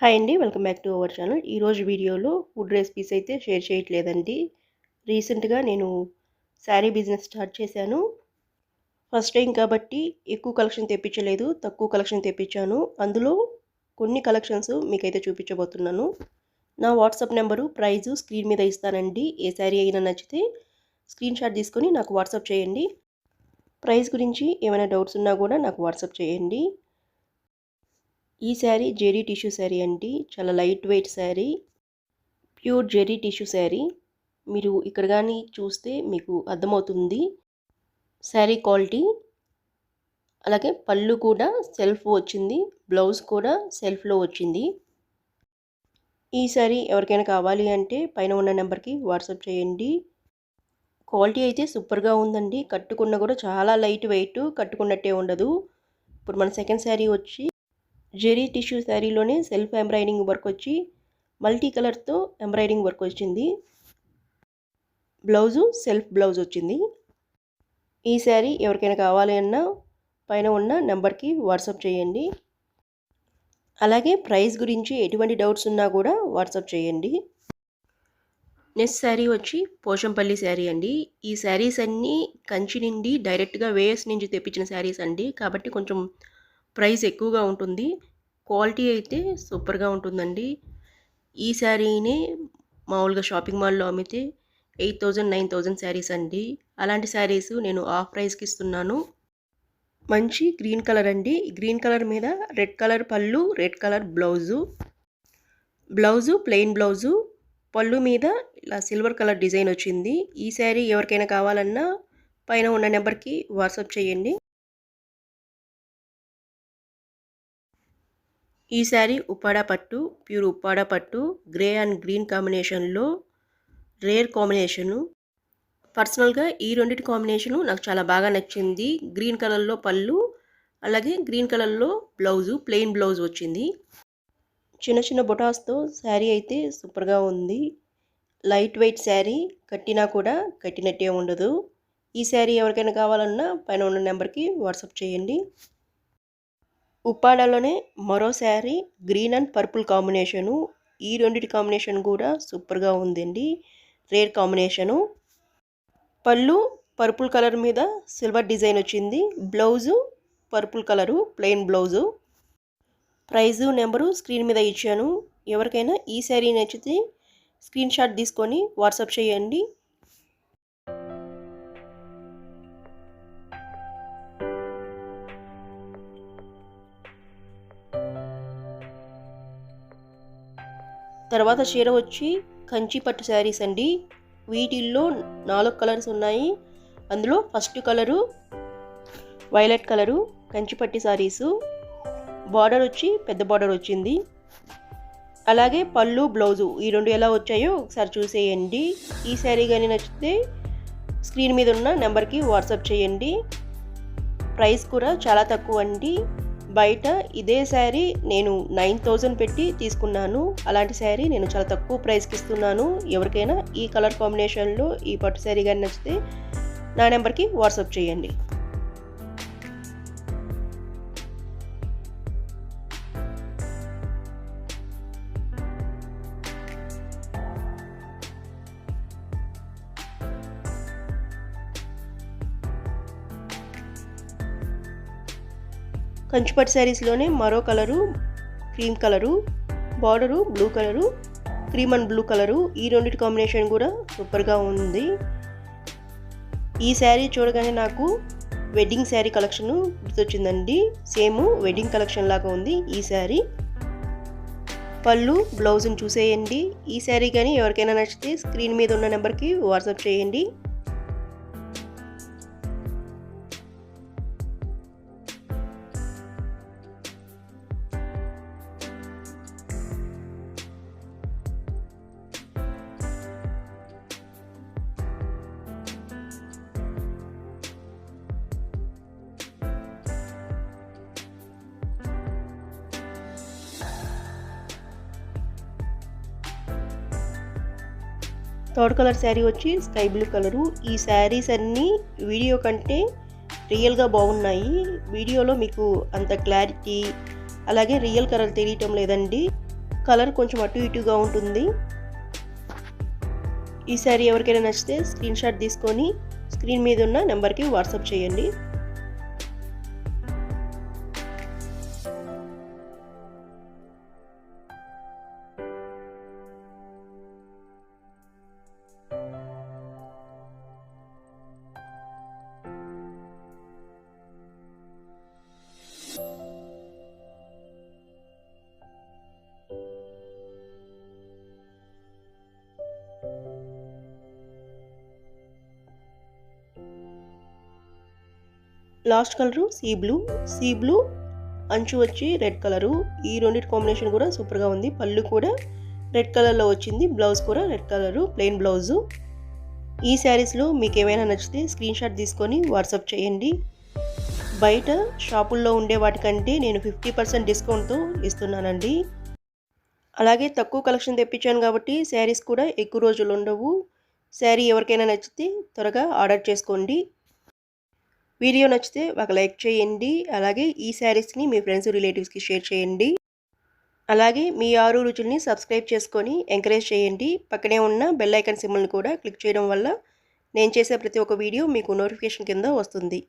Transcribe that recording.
Hi అండి. Welcome back to our channel. ఈరోజు వీడియోలో ఫుడ్ రెసిపీస్ అయితే షేర్ చేయట్లేదండి. రీసెంట్‌గా నేను శారీ బిజినెస్ స్టార్ట్ చేశాను. ఫస్ట్ టైం కాబట్టి ఎక్కువ కలెక్షన్ తెప్పించలేదు. తక్కువ కలెక్షన్ తెప్పించాను. అందులో కొన్ని కలెక్షన్స్ మీకైతే చూపించబోతున్నాను. నా వాట్సాప్ నెంబరు, ప్రైజు స్క్రీన్ మీద ఇస్తానండి. ఏ శారీ అయినా నచ్చితే స్క్రీన్ షాట్ తీసుకొని నాకు వాట్సాప్ చేయండి. ప్రైస్ గురించి ఏమైనా డౌట్స్ ఉన్నా కూడా నాకు వాట్సాప్ చేయండి. ఈ శారీ జెరీ టిష్యూ శారీ అండి. చాలా light weight sari, pure zari tissue sari. మీరు ఇక్కడ కానీ చూస్తే మీకు అర్థమవుతుంది శారీ క్వాలిటీ. అలాగే పళ్ళు కూడా సెల్ఫ్ వచ్చింది, బ్లౌజ్ కూడా సెల్ఫ్లో వచ్చింది. ఈ శారీ ఎవరికైనా కావాలి అంటే పైన ఉన్న నెంబర్కి వాట్సాప్ చేయండి. క్వాలిటీ అయితే సూపర్గా ఉందండి. కట్టుకున్న కూడా చాలా లైట్ వెయిట్, కట్టుకున్నట్టే ఉండదు. ఇప్పుడు మన సెకండ్ శారీ వచ్చి జెరీ టిష్యూ శారీలోనే సెల్ఫ్ ఎంబ్రాయిడింగ్ వర్క్ వచ్చి మల్టీ కలర్తో ఎంబ్రాయిడింగ్ వర్క్ వచ్చింది. బ్లౌజు సెల్ఫ్ బ్లౌజ్ వచ్చింది. ఈ శారీ ఎవరికైనా కావాలి అన్నా పైన ఉన్న నెంబర్కి వాట్సాప్ చేయండి. అలాగే ప్రైస్ గురించి ఎటువంటి డౌట్స్ ఉన్నా కూడా వాట్సాప్ చేయండి. నెక్స్ట్ శారీ వచ్చి పోచంపల్లి శారీ అండి. ఈ శారీస్ అన్నీ కంచి నుండి డైరెక్ట్గా వేఎస్ నుంచి తెప్పించిన శారీస్ అండి. కాబట్టి కొంచెం ప్రైస్ ఎక్కువగా ఉంటుంది. క్వాలిటీ అయితే సూపర్గా ఉంటుందండి. ఈ శారీని మామూలుగా షాపింగ్ మాల్లో అమ్మితే 8,000 9,000 శారీస్ అండి. అలాంటి శారీస్ నేను ఆఫ్ ప్రైస్కి ఇస్తున్నాను. మంచి గ్రీన్ కలర్ అండి. గ్రీన్ కలర్ మీద రెడ్ కలర్ పళ్ళు, red colour blouse plain blouse, పళ్ళు మీద ఇలా సిల్వర్ కలర్ డిజైన్ వచ్చింది. ఈ శారీ ఎవరికైనా కావాలన్నా పైన ఉన్న నెంబర్కి వాట్సాప్ చేయండి. ఈ శారీ ఉప్పాడ పట్టు, ప్యూర్ ఉప్పాడ పట్టు, గ్రే అండ్ గ్రీన్ కాంబినేషన్లో రేర్ కాంబినేషను. పర్సనల్గా ఈ రెండింటి కాంబినేషను నాకు చాలా బాగా నచ్చింది. గ్రీన్ కలర్లో పళ్ళు, అలాగే గ్రీన్ కలర్లో బ్లౌజు, ప్లెయిన్ బ్లౌజ్ వచ్చింది. చిన్న చిన్న బొటాస్తో శారీ అయితే సూపర్గా ఉంది. లైట్ వెయిట్ శారీ, కట్టినా కూడా కట్టినట్టే ఉండదు. ఈ శారీ ఎవరికైనా కావాలన్నా పైన ఉన్న నెంబర్కి వాట్సాప్ చేయండి. ఉప్పాడలోనే మరో sari green and purple combination. ఈ రెండింటి కాంబినేషన్ కూడా సూపర్గా ఉందండి. Rare combination. పళ్ళు పర్పుల్ కలర్ మీద సిల్వర్ డిజైన్ వచ్చింది. Blouse purple colour, plain blouse. Price number screen మీద ఇచ్చాను. ఎవరికైనా ఈ శారీ నచ్చితే స్క్రీన్ షాట్ తీసుకొని వాట్సాప్ చేయండి. తర్వాత చీర వచ్చి కంచి పట్టు శారీస్ అండి. వీటిల్లో 4 కలర్స్ ఉన్నాయి. అందులో first colour violet colour, Kanchi పట్టు శారీసు. బార్డర్ వచ్చి పెద్ద బార్డర్ వచ్చింది. అలాగే పళ్ళు, బ్లౌజు ఈ రెండు ఎలా వచ్చాయో ఒకసారి చూసేయండి. ఈ శారీ కానీ నచ్చితే స్క్రీన్ మీద ఉన్న నెంబర్కి వాట్సాప్ చేయండి. ప్రైస్ కూడా చాలా తక్కువ అండి. బయట ఇదే శారీ నేను 9,000 పెట్టి తీసుకున్నాను. అలాంటి శారీ నేను చాలా తక్కువ ప్రైస్కి ఇస్తున్నాను. ఎవరికైనా ఈ కలర్ కాంబినేషన్లో ఈ పట్టు శారీ కానీ నచ్చితే నా నెంబర్కి వాట్సాప్ చేయండి. కంచిపట్టు శారీస్లోనే మరో colour cream colour, border blue colour, cream and blue colour. ఈ రెండింటి కాంబినేషన్ కూడా సూపర్గా ఉంది. ఈ శారీ చూడగానే నాకు వెడ్డింగ్ శారీ కలెక్షన్ గుర్తొచ్చిందండి. సేమ్ వెడ్డింగ్ కలెక్షన్ లాగా ఉంది ఈ శారీ. పళ్ళు, బ్లౌజ్ని చూసేయండి. ఈ శారీ కానీ ఎవరికైనా నచ్చితే స్క్రీన్ మీద ఉన్న నెంబర్కి వాట్సాప్ చేయండి. థర్డ్ కలర్ శారీ వచ్చి స్కై బ్లూ కలరు. ఈ శారీస్ అన్నీ వీడియో కంటే రియల్గా బాగున్నాయి. వీడియోలో మీకు అంత క్లారిటీ అలాగే రియల్ కలర్ తెలియటం లేదండి. కలర్ కొంచెం అటు ఇటుగా ఉంటుంది. ఈ శారీ ఎవరికైనా నచ్చితే స్క్రీన్ షాట్ తీసుకొని స్క్రీన్ మీద ఉన్న నెంబర్కి వాట్సాప్ చేయండి. లాస్ట్ కలరు సీ బ్లూ అంచు వచ్చి రెడ్ కలరు. ఈ రెండింటి కాంబినేషన్ కూడా సూపర్గా ఉంది. పళ్ళు కూడా రెడ్ కలర్లో వచ్చింది. బ్లౌజ్ కూడా రెడ్ కలరు ప్లెయిన్ బ్లౌజు. ఈ శారీస్లో మీకు ఏమైనా నచ్చితే స్క్రీన్ షాట్ తీసుకొని వాట్సాప్ చేయండి. బయట షాపుల్లో ఉండే వాటికంటే నేను 50% డిస్కౌంట్తో ఇస్తున్నానండి. అలాగే తక్కువ కలెక్షన్ తెప్పించాను కాబట్టి శారీస్ కూడా ఎక్కువ రోజులు ఉండవు. శారీ ఎవరికైనా నచ్చితే త్వరగా ఆర్డర్ చేసుకోండి. వీడియో నచ్చితే ఒక లైక్ చేయండి. అలాగే ఈ శారీస్ని మీ ఫ్రెండ్స్ రిలేటివ్స్కి షేర్ చేయండి. అలాగే మీ ఆరు రుచుల్ని సబ్స్క్రైబ్ చేసుకొని ఎంకరేజ్ చేయండి. పక్కనే ఉన్న బెల్ ఐకాన్ సింబల్ని కూడా క్లిక్ చేయడం వల్ల నేను చేసే ప్రతి ఒక్క వీడియో మీకు నోటిఫికేషన్ కింద వస్తుంది.